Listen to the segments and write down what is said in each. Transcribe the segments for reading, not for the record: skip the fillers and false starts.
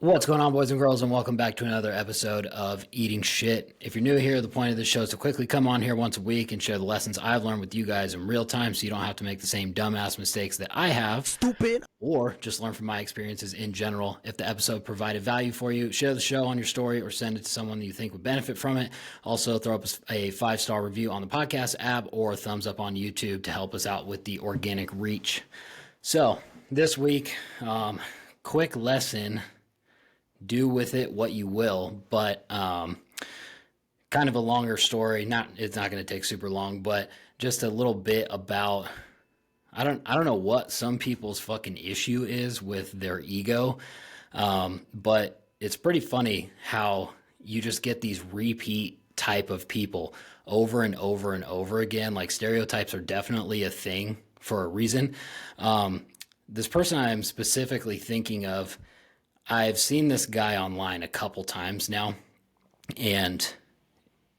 What's going on, boys and girls, and welcome back to another episode of Eating Shit. If you're new here, the point of this show is to quickly come on here once a week and share the lessons I've learned with you guys in real time so you don't have to make the same dumbass mistakes that I have. Stupid. Or just learn from my experiences in general. If the episode provided value for you, share the show on your story or send it to someone that you think would benefit from it. Also, throw up a 5-star review on the podcast app or a thumbs up on YouTube to help us out with the organic reach. So, this week, quick lesson. Do with it what you will, but kind of a longer story. It's not going to take super long, but just a little bit about I don't know what some people's fucking issue is with their ego, but it's pretty funny how you just get these repeat type of people over and over and over again. Like, stereotypes are definitely a thing for a reason. This person I'm specifically thinking of, I've seen this guy online a couple times now, and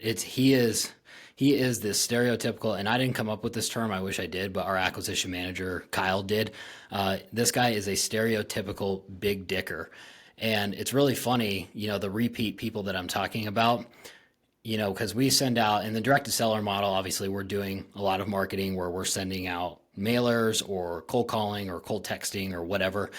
he is this stereotypical, and I didn't come up with this term, I wish I did, but our acquisition manager Kyle did. This guy is a stereotypical big dicker, and it's really funny, the repeat people that I'm talking about, because we send out, in the direct to seller model, obviously we're doing a lot of marketing where we're sending out mailers or cold calling or cold texting or whatever,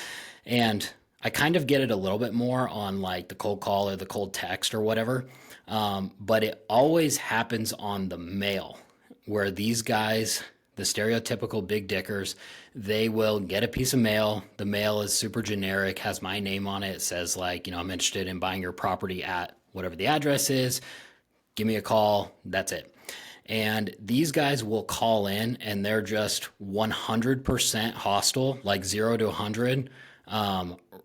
and I kind of get it a little bit more on like the cold call or the cold text or whatever. But it always happens on the mail where these guys, the stereotypical big dickers, they will get a piece of mail. The mail is super generic, has my name on it. It says like, I'm interested in buying your property at whatever the address is. Give me a call. That's it. And these guys will call in and they're just 100% hostile, like 0 to 100.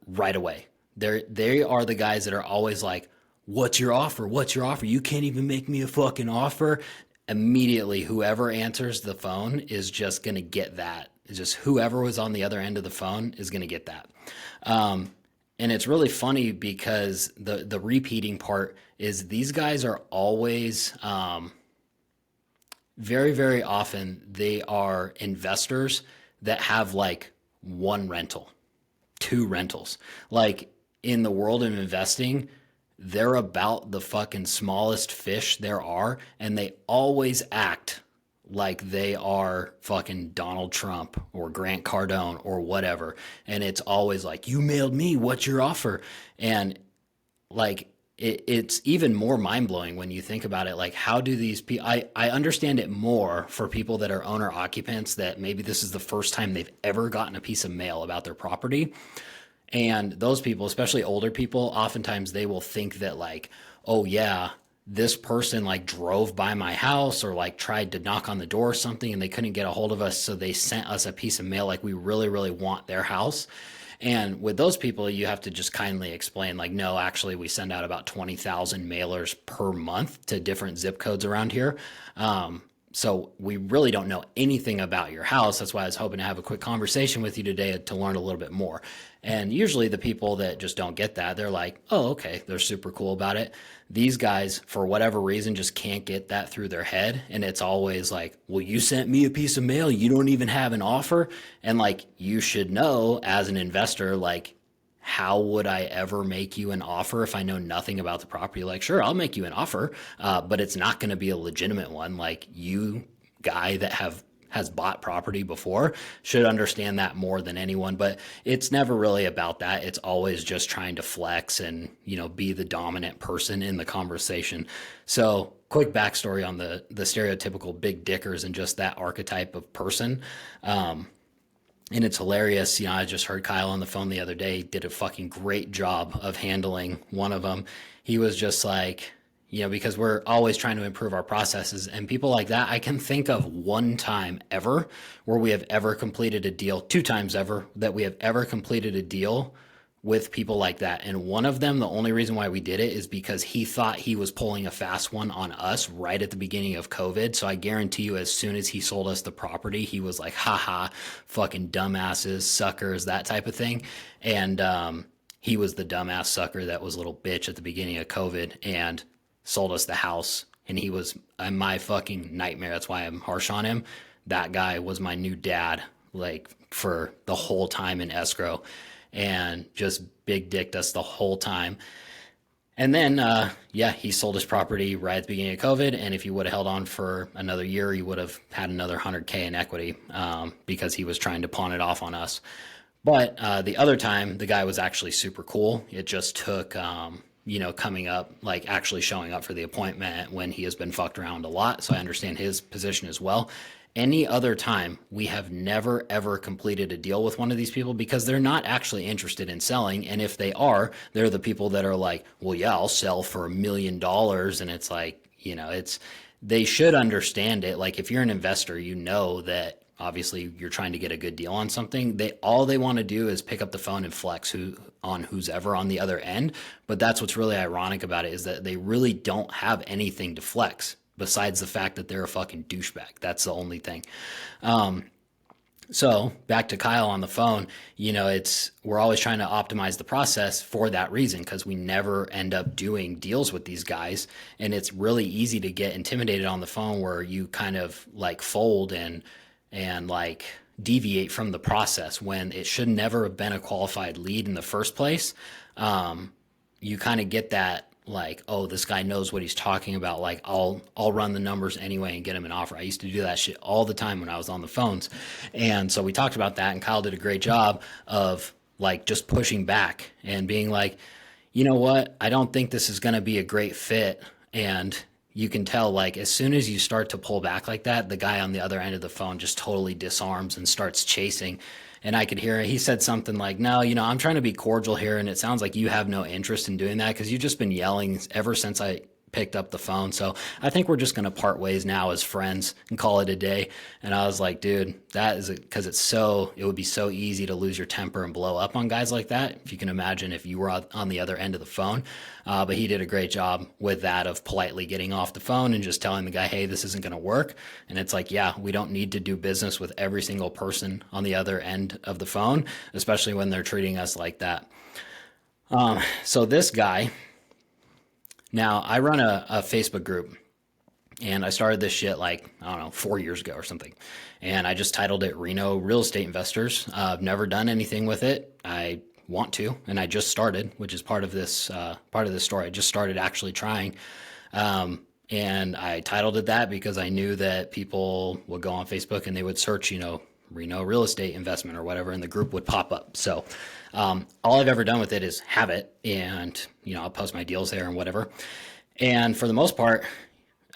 Right away. They are the guys that are always like, what's your offer? What's your offer? You can't even make me a fucking offer. Immediately, whoever answers the phone is just going to get that. It's just whoever was on the other end of the phone is going to get that. And it's really funny because the repeating part is these guys are always, very, very often, they are investors that have like one rental. 2 rentals. Like, in the world of investing, they're about the fucking smallest fish there are, and they always act like they are fucking Donald Trump or Grant Cardone or whatever. And it's always like, you mailed me, what's your offer? And like, it's even more mind-blowing when you think about it. Like, how do these people, I understand it more for people that are owner occupants that maybe this is the first time they've ever gotten a piece of mail about their property. And those people, especially older people, oftentimes they will think that like, oh yeah, this person like drove by my house or like tried to knock on the door or something and they couldn't get a hold of us. So they sent us a piece of mail. Like, we really, really want their house. And with those people, you have to just kindly explain, like, no, actually, we send out about 20,000 mailers per month to different zip codes around here. So we really don't know anything about your house. That's why I was hoping to have a quick conversation with you today to learn a little bit more. And usually the people that just don't get that, they're like, oh, okay, they're super cool about it. These guys, for whatever reason, just can't get that through their head. And it's always like, well, you sent me a piece of mail. You don't even have an offer. And like, you should know as an investor, like, how would I ever make you an offer if I know nothing about the property? Like, sure, I'll make you an offer, but it's not going to be a legitimate one. Like, you guy that has bought property before should understand that more than anyone, but it's never really about that. It's always just trying to flex and, be the dominant person in the conversation. So quick backstory on the stereotypical big dickers and just that archetype of person. And it's hilarious. I just heard Kyle on the phone the other day, did a fucking great job of handling one of them. He was just like, because we're always trying to improve our processes, and people like that, I can think of one time ever where we have ever completed a deal, 2 times ever that we have ever completed a deal with people like that. And one of them, the only reason why we did it is because he thought he was pulling a fast one on us right at the beginning of COVID. So I guarantee you, as soon as he sold us the property, he was like, haha, fucking dumbasses, suckers, that type of thing. And he was the dumbass sucker that was a little bitch at the beginning of COVID and sold us the house. And he was my fucking nightmare. That's why I'm harsh on him. That guy was my new dad, like, for the whole time in escrow. and just big dicked us the whole time. And then, yeah, he sold his property right at the beginning of COVID. And if you would have held on for another year, you would have had another 100K in equity, because he was trying to pawn it off on us. But the other time, the guy was actually super cool. It just took, coming up, like actually showing up for the appointment when he has been fucked around a lot. So I understand his position as well. Any other time, we have never ever completed a deal with one of these people because they're not actually interested in selling. And if they are, they're the people that are like, well, yeah, I'll sell for $1 million. And it's like, they should understand it. Like if you're an investor, you know that obviously you're trying to get a good deal on something. All they want to do is pick up the phone and flex on who's ever on the other end. But that's what's really ironic about it, is that they really don't have anything to flex besides the fact that they're a fucking douchebag. That's the only thing. So back to Kyle on the phone, we're always trying to optimize the process for that reason, because we never end up doing deals with these guys. And it's really easy to get intimidated on the phone, where you kind of like fold and like deviate from the process when it should never have been a qualified lead in the first place. You kind of get that, like, oh, this guy knows what he's talking about. Like, I'll run the numbers anyway and get him an offer. I used to do that shit all the time when I was on the phones. And so we talked about that, and Kyle did a great job of like just pushing back and being like, you know what? I don't think this is going to be a great fit. And you can tell, like, as soon as you start to pull back like that, the guy on the other end of the phone just totally disarms and starts chasing. And I could hear it. He said something like, no, I'm trying to be cordial here. And it sounds like you have no interest in doing that because you've just been yelling ever since I picked up the phone. So I think we're just going to part ways now as friends and call it a day. And I was like, dude, that is because it would be so easy to lose your temper and blow up on guys like that. If you can imagine if you were on the other end of the phone. But he did a great job with that, of politely getting off the phone and just telling the guy, hey, this isn't going to work. And it's like, yeah, we don't need to do business with every single person on the other end of the phone, especially when they're treating us like that. So this guy, now I run a Facebook group, and I started this shit like, I don't know, 4 years ago or something. And I just titled it Reno Real Estate Investors. I've never done anything with it. I want to, and I just started, which is part of this story. I just started actually trying. And I titled it that because I knew that people would go on Facebook and they would search, Reno real estate investment or whatever, and the group would pop up. So all I've ever done with it is have it, and I'll post my deals there and whatever. And for the most part,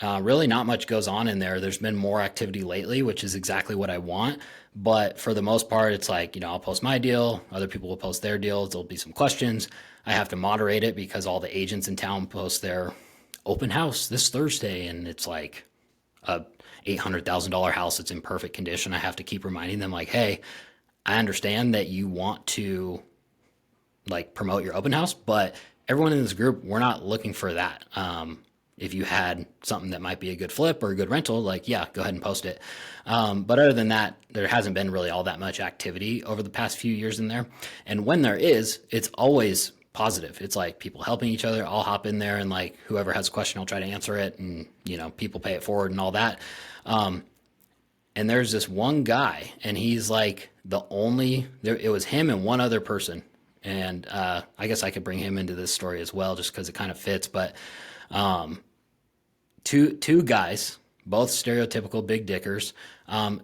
really not much goes on in there. There's been more activity lately, which is exactly what I want. But for the most part, it's like, I'll post my deal, other people will post their deals, there'll be some questions. I have to moderate it because all the agents in town post their open house this Thursday, and it's like a $800,000 house that's in perfect condition. I have to keep reminding them, like, hey, I understand that you want to like promote your open house, but everyone in this group, we're not looking for that. If you had something that might be a good flip or a good rental, like, yeah, go ahead and post it. But other than that, there hasn't been really all that much activity over the past few years in there. And when there is, it's always positive. It's like people helping each other. I'll hop in there and like whoever has a question, I'll try to answer it, and people pay it forward and all that. And there's this one guy, and he's like it was him and one other person. And I guess I could bring him into this story as well, just because it kind of fits. But two guys, both stereotypical big dickers.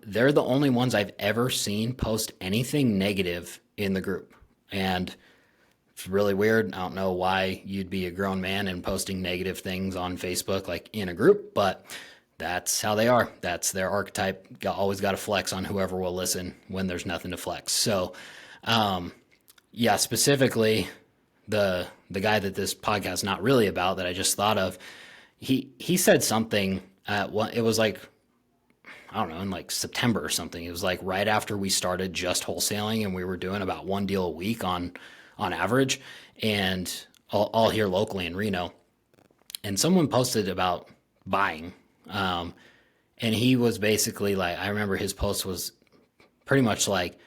They're the only ones I've ever seen post anything negative in the group. And it's really weird. I don't know why you'd be a grown man and posting negative things on Facebook, like in a group, but that's how they are. That's their archetype. Always got to flex on whoever will listen when there's nothing to flex. So, yeah, specifically the guy that this podcast is not really about, that I just thought of, he said something it was like, I don't know, in like September or something. It was like right after we started just wholesaling, and we were doing about one deal a week on average, and all here locally in Reno. And someone posted about buying. And he was basically like, I remember his post was pretty much like,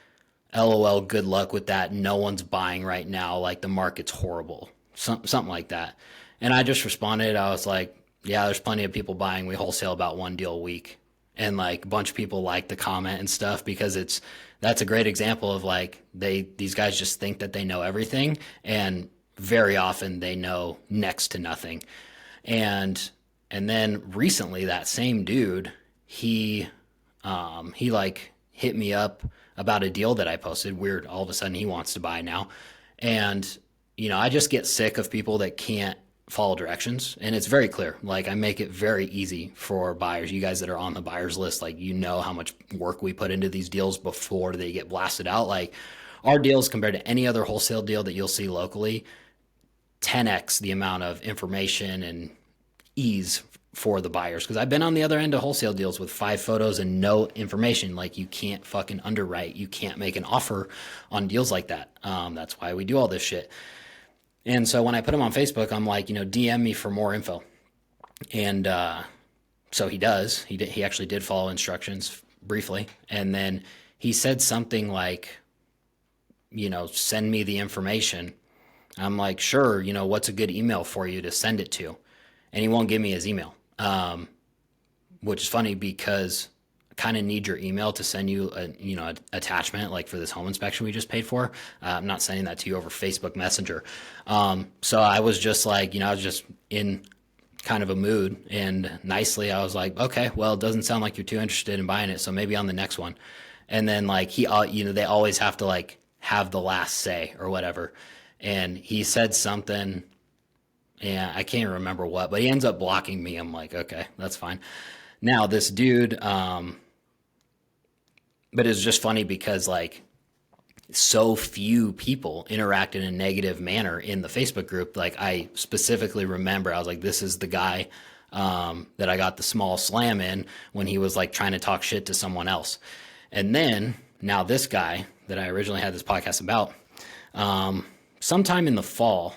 LOL, good luck with that. No one's buying right now. Like, the market's horrible. Something like that. And I just responded. I was like, yeah, there's plenty of people buying. We wholesale about one deal a week. And like a bunch of people like the comment and stuff because that's a great example of like these guys just think that they know everything, and very often they know next to nothing. And and then recently that same dude, he like hit me up about a deal that I posted. Weird, all of a sudden he wants to buy now. And I just get sick of people that can't follow directions. And it's very clear. Like I make it very easy for buyers. You guys that are on the buyers list, like how much work we put into these deals before they get blasted out. Like our deals compared to any other wholesale deal that you'll see locally, 10x the amount of information and ease for the buyers, because I've been on the other end of wholesale deals with 5 photos and no information. Like you can't fucking underwrite, you can't make an offer on deals like that. That's why we do all this shit. And so when I put him on Facebook, I'm like, DM me for more info. And so he does. He actually did follow instructions briefly, and then he said something like, send me the information. I'm like, sure. What's a good email for you to send it to? And he won't give me his email, which is funny because I kind of need your email to send you an attachment like for this home inspection we just paid for. I'm not sending that to you over Facebook Messenger. So I was just like, I was just in kind of a mood, and nicely I was like, okay, well, it doesn't sound like you're too interested in buying it, so maybe on the next one. And then like they always have to like have the last say or whatever. And he said something, and I can't even remember what, but he ends up blocking me. I'm like, okay, that's fine. Now this dude, but it's just funny because like so few people interact in a negative manner in the Facebook group. Like I specifically remember, I was like, this is the guy that I got the small slam in when he was like trying to talk shit to someone else. And then now this guy that I originally had this podcast about, sometime in the fall,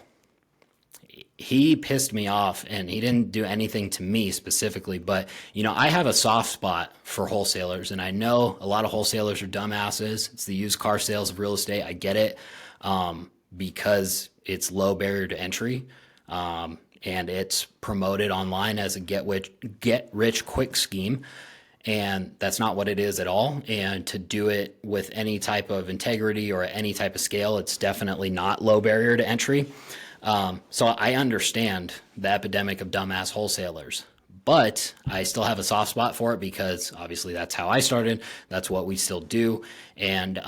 he pissed me off, and he didn't do anything to me specifically, but I have a soft spot for wholesalers, and I know a lot of wholesalers are dumbasses. It's the used car sales of real estate. I get it, because it's low barrier to entry, and it's promoted online as a get rich quick scheme. And that's not what it is at all. And to do it with any type of integrity or any type of scale, it's definitely not low barrier to entry. So I understand the epidemic of dumbass wholesalers, but I still have a soft spot for it because obviously that's how I started. That's what we still do. And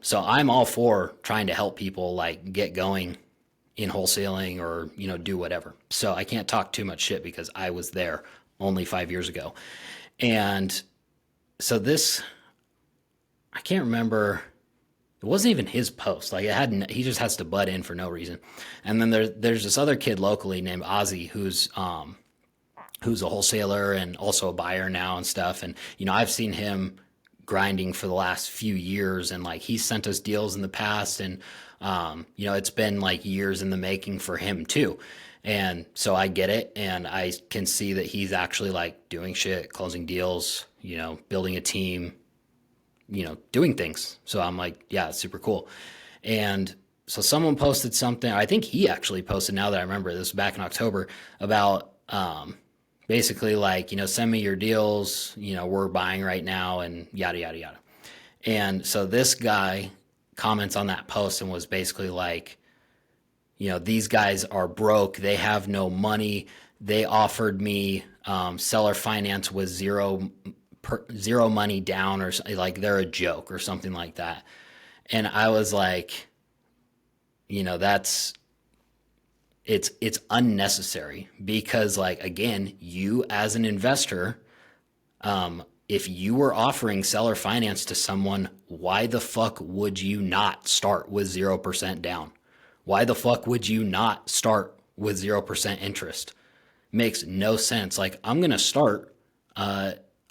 so I'm all for trying to help people like get going in wholesaling or, do whatever. So I can't talk too much shit because I was there only 5 years ago. And so I can't remember. It wasn't even his post. Like he just has to butt in for no reason. And then there's this other kid locally named Ozzy who's a wholesaler and also a buyer now and stuff. And, I've seen him grinding for the last few years, and like he sent us deals in the past, and, it's been like years in the making for him too. And so I get it. And I can see that he's actually like doing shit, closing deals, building a team, doing things. So I'm like, yeah, it's super cool. And so someone posted something, I think he actually posted, now that I remember, this was back in October, about basically like, send me your deals, we're buying right now, and yada, yada, yada. And so this guy comments on that post and was basically like, these guys are broke. They have no money. They offered me seller finance with zero money down, or like they're a joke or something like that. And I was like, it's unnecessary because like, again, you as an investor, if you were offering seller finance to someone, why the fuck would you not start with 0% down? Why the fuck would you not start with 0% interest? Makes no sense. Like I'm going to start,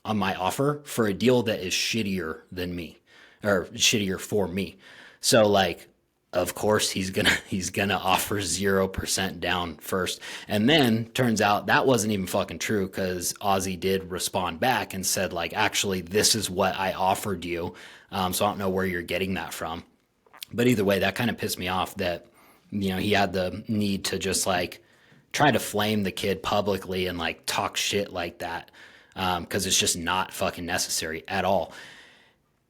on my offer for a deal that is shittier than me, or shittier for me. So like, of course he's gonna offer 0% down first. And then turns out that wasn't even fucking true, because Ozzy did respond back and said like, actually, this is what I offered you. So I don't know where you're getting that from. But either way, that kind of pissed me off that, he had the need to just like try to flame the kid publicly and like talk shit like that. because it's just not fucking necessary at all.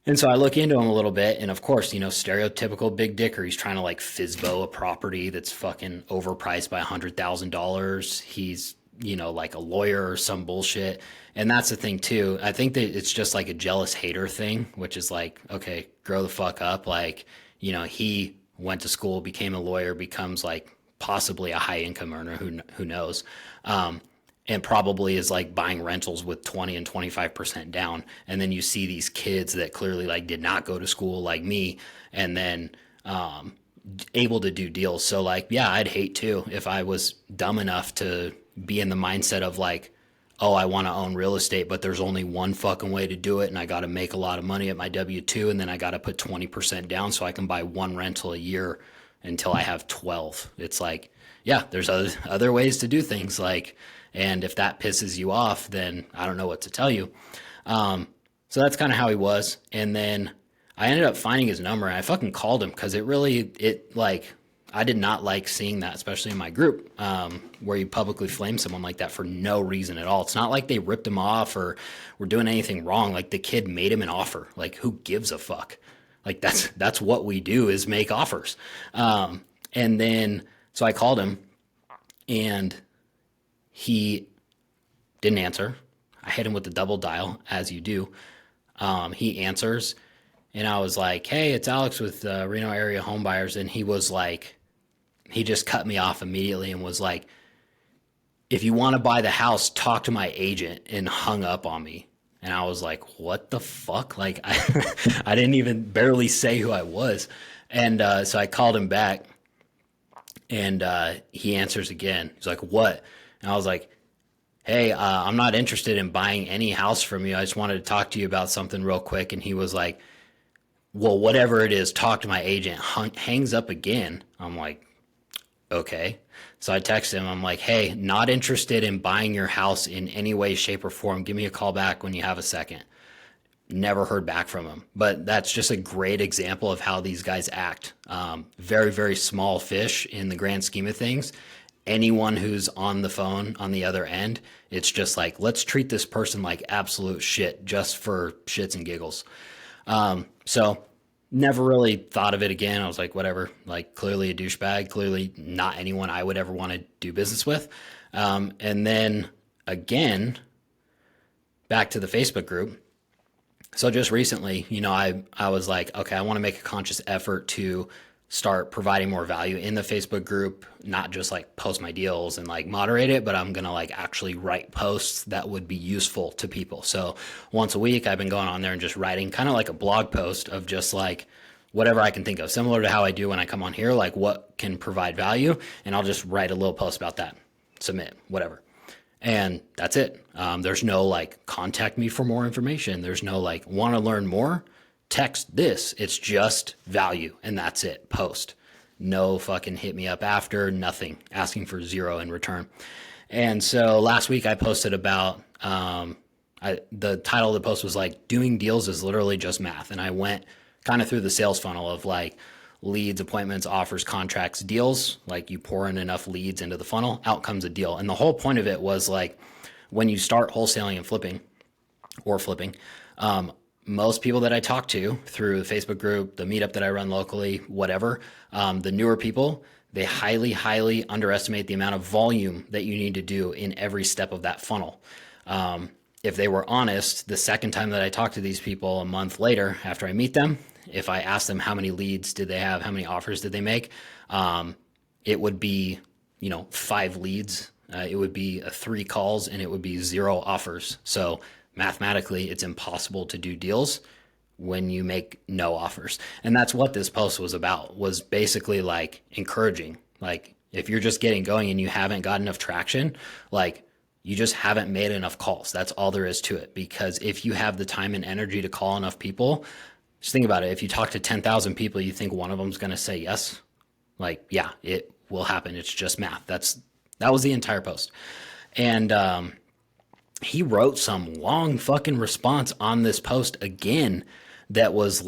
And so I look into him a little bit, and of course, stereotypical big dicker. He's trying to like FISBO a property that's fucking overpriced by $100,000. He's, like a lawyer or some bullshit. And that's the thing too. I think that it's just like a jealous hater thing, which is like, okay, grow the fuck up. Like, he went to school, became a lawyer, becomes like possibly a high income earner. Who knows? And probably is like buying rentals with 20 and 25% down. And then you see these kids that clearly like did not go to school like me, and then able to do deals. So like, yeah, I'd hate too if I was dumb enough to be in the mindset of like, oh, I want to own real estate, but there's only one fucking way to do it. And I got to make a lot of money at my W-2. And then I got to put 20% down so I can buy one rental a year until I have 12. It's like, yeah, there's other ways to do things. Like, and if that pisses you off, then I don't know what to tell you. So that's kind of how he was. And then I ended up finding his number, and I fucking called him because I did not like seeing that, especially in my group, where you publicly flame someone like that for no reason at all. It's not like they ripped him off or were doing anything wrong. Like, the kid made him an offer. Like, who gives a fuck? Like, that's what we do, is make offers. And then, so I called him, and he didn't answer. I hit him with the double dial, as you do. He answers, and I was like, hey, it's Alex with Reno Area Home Buyers. And he was like, he just cut me off immediately and was like, if you want to buy the house, talk to my agent, and hung up on me. And I was like, what the fuck? Like, I didn't even barely say who I was. And so I called him back, and he answers again. He's like, what? And I was like, hey, I'm not interested in buying any house from you. I just wanted to talk to you about something real quick. And he was like, well, whatever it is, talk to my agent. Hangs up again. I'm like, okay. So I text him. I'm like, hey, not interested in buying your house in any way, shape, or form. Give me a call back when you have a second. Never heard back from him. But that's just a great example of how these guys act. Very, very small fish in the grand scheme of things. Anyone who's on the phone on the other end, it's just like, let's treat this person like absolute shit just for shits and giggles. So never really thought of it again. I was like, whatever, like, clearly a douchebag, clearly not anyone I would ever want to do business with. And then again, back to the Facebook group. So just recently, I was like, okay, I want to make a conscious effort to start providing more value in the Facebook group, not just like post my deals and like moderate it, but I'm going to like actually write posts that would be useful to people. So once a week, I've been going on there and just writing kind of like a blog post of just like whatever I can think of, similar to how I do when I come on here, like what can provide value. And I'll just write a little post about that, submit, whatever. And that's it. There's no like contact me for more information. There's no like want to learn more, text this. It's just value, and that's it. Post. No fucking hit me up after, nothing. Asking for zero in return. And so last week I posted about, the title of the post was like, doing deals is literally just math. And I went kind of through the sales funnel of like leads, appointments, offers, contracts, deals. Like, you pour in enough leads into the funnel, out comes a deal. And the whole point of it was like, when you start wholesaling and flipping, most people that I talk to through the Facebook group, the meetup that I run locally, whatever, the newer people, they highly, highly underestimate the amount of volume that you need to do in every step of that funnel. If they were honest, the second time that I talk to these people a month later after I meet them, if I ask them how many leads did they have, how many offers did they make, it would be, 5 leads. It would be 3 calls, and it would be 0 offers. So mathematically, it's impossible to do deals when you make no offers. And that's what this post was about, was basically like encouraging. Like, if you're just getting going and you haven't got enough traction, like, you just haven't made enough calls. That's all there is to it. Because if you have the time and energy to call enough people, just think about it. If you talk to 10,000 people, you think one of them's going to say yes? Like, yeah, it will happen. It's just math. That was the entire post. And he wrote some long fucking response on this post again that was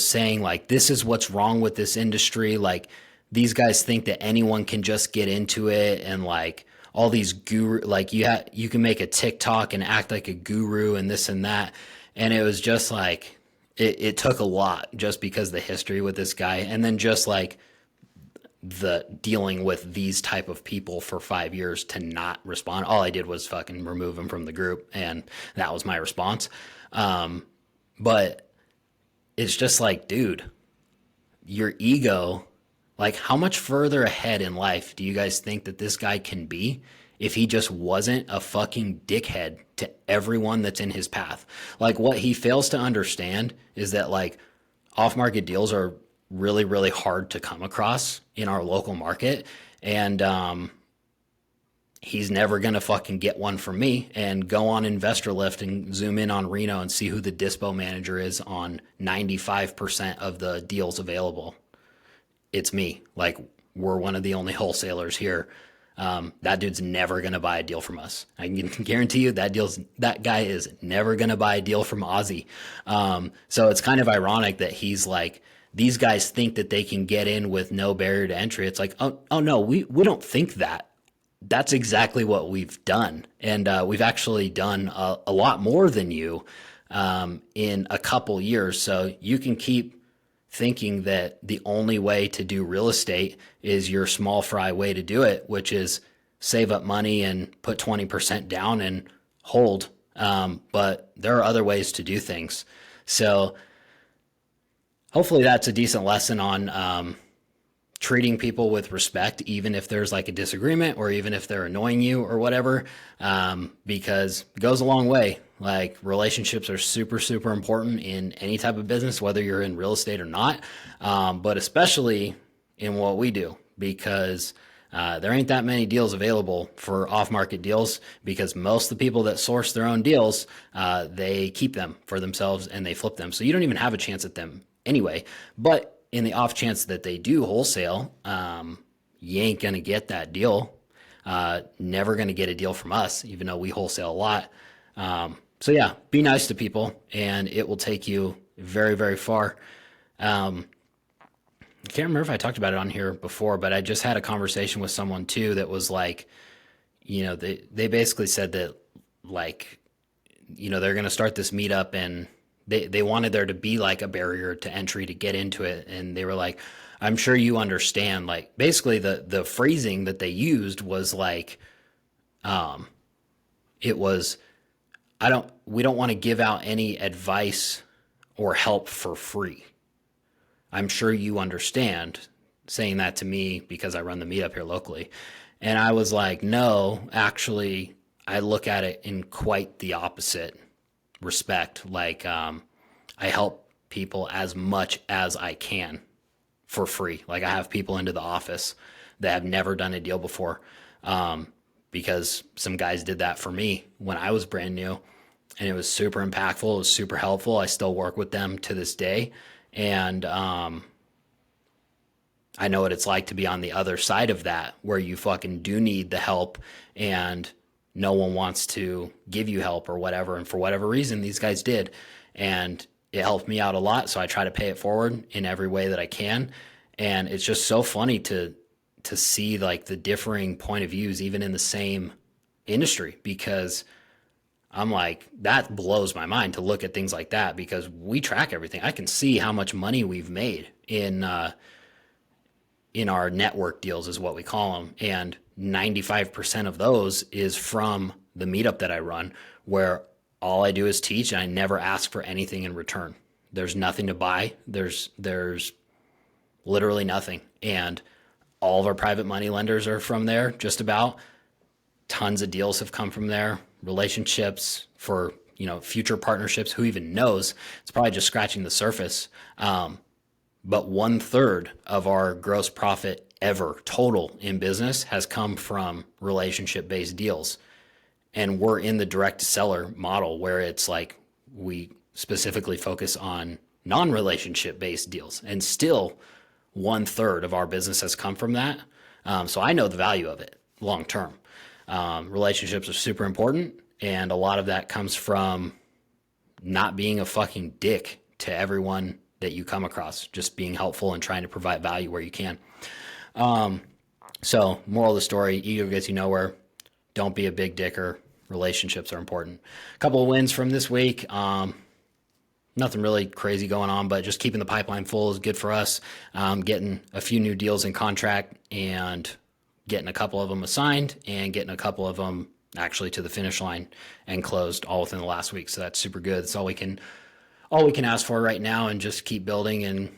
saying like, this is what's wrong with this industry. Like, these guys think that anyone can just get into it, and like, all these guru, like you can make a TikTok and act like a guru and this and that. And it was just like, it took a lot just because the history with this guy. And then just like the dealing with these type of people for 5 years to not respond. All I did was fucking remove him from the group. And that was my response. But it's just like, dude, your ego, like how much further ahead in life do you guys think that this guy can be if he just wasn't a fucking dickhead to everyone that's in his path? Like what he fails to understand is that like off-market deals are really, really hard to come across in our local market. And he's never going to fucking get one from me. And go on Investor Lift and zoom in on Reno and see who the dispo manager is on 95% of the deals available. It's me. Like, we're one of the only wholesalers here. That dude's never going to buy a deal from us. I can guarantee you that guy is never going to buy a deal from Aussie. So it's kind of ironic that he's like, these guys think that they can get in with no barrier to entry. It's like, oh no, we don't think that. That's exactly what we've done. And we've actually done a lot more than you in a couple years. So you can keep thinking that the only way to do real estate is your small fry way to do it, which is save up money and put 20% down and hold. But there are other ways to do things. So hopefully that's a decent lesson on treating people with respect, even if there's like a disagreement or even if they're annoying you or whatever, because it goes a long way. Like relationships are super, super important in any type of business, whether you're in real estate or not, but especially in what we do, because there ain't that many deals available for off-market deals, because most of the people that source their own deals, they keep them for themselves and they flip them. So you don't even have a chance at them anyway. But in the off chance that they do wholesale, you ain't going to get that deal. Never going to get a deal from us, even though we wholesale a lot. So yeah, be nice to people and it will take you very, very far. I can't remember if I talked about it on here before, but I just had a conversation with someone too that was like, they basically said that like, they're going to start this meetup and they wanted there to be like a barrier to entry to get into it. And they were like, I'm sure you understand, like basically the phrasing that they used was like, it was, we don't want to give out any advice or help for free. I'm sure you understand, saying that to me because I run the meetup here locally. And I was like, no, actually, I look at it in quite the opposite respect. Like, I help people as much as I can for free. Like I have people into the office that have never done a deal before, because some guys did that for me when I was brand new, and it was super impactful. It was super helpful. I still work with them to this day. And, I know what it's like to be on the other side of that, where you fucking do need the help and no one wants to give you help or whatever. And for whatever reason, these guys did. And it helped me out a lot. So I try to pay it forward in every way that I can. And it's just so funny to see like the differing point of views, even in the same industry, because I'm like, that blows my mind to look at things like that, because we track everything. I can see how much money we've made in our network deals is what we call them. And 95% of those is from the meetup that I run, where all I do is teach and I never ask for anything in return. There's nothing to buy. There's literally nothing. And all of our private money lenders are from there, just about. Tons of deals have come from there. Relationships for, future partnerships. Who even knows? It's probably just scratching the surface. But 1/3 of our gross profit ever total in business has come from relationship-based deals. And we're in the direct seller model, where it's like we specifically focus on non-relationship based deals, and still 1/3 of our business has come from that. So I know the value of it long term. Relationships are super important, and a lot of that comes from not being a fucking dick to everyone that you come across, just being helpful and trying to provide value where you can. So moral of the story, ego gets you nowhere. Don't be a big dicker. Relationships are important. A couple of wins from this week. Nothing really crazy going on, but just keeping the pipeline full is good for us. Getting a few new deals in contract and getting a couple of them assigned and getting a couple of them actually to the finish line and closed all within the last week. So that's super good. That's all we can ask for right now, and just keep building and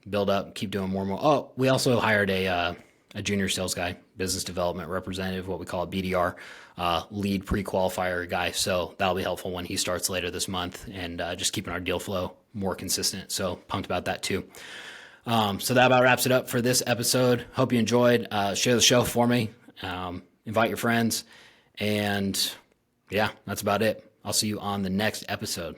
build up, keep doing more and more. Oh, we also hired a junior sales guy, business development representative, what we call a BDR, lead pre-qualifier guy. So that'll be helpful when he starts later this month, and just keeping our deal flow more consistent. So pumped about that too. So that about wraps it up for this episode. Hope you enjoyed. Share the show for me. Invite your friends. And yeah, that's about it. I'll see you on the next episode.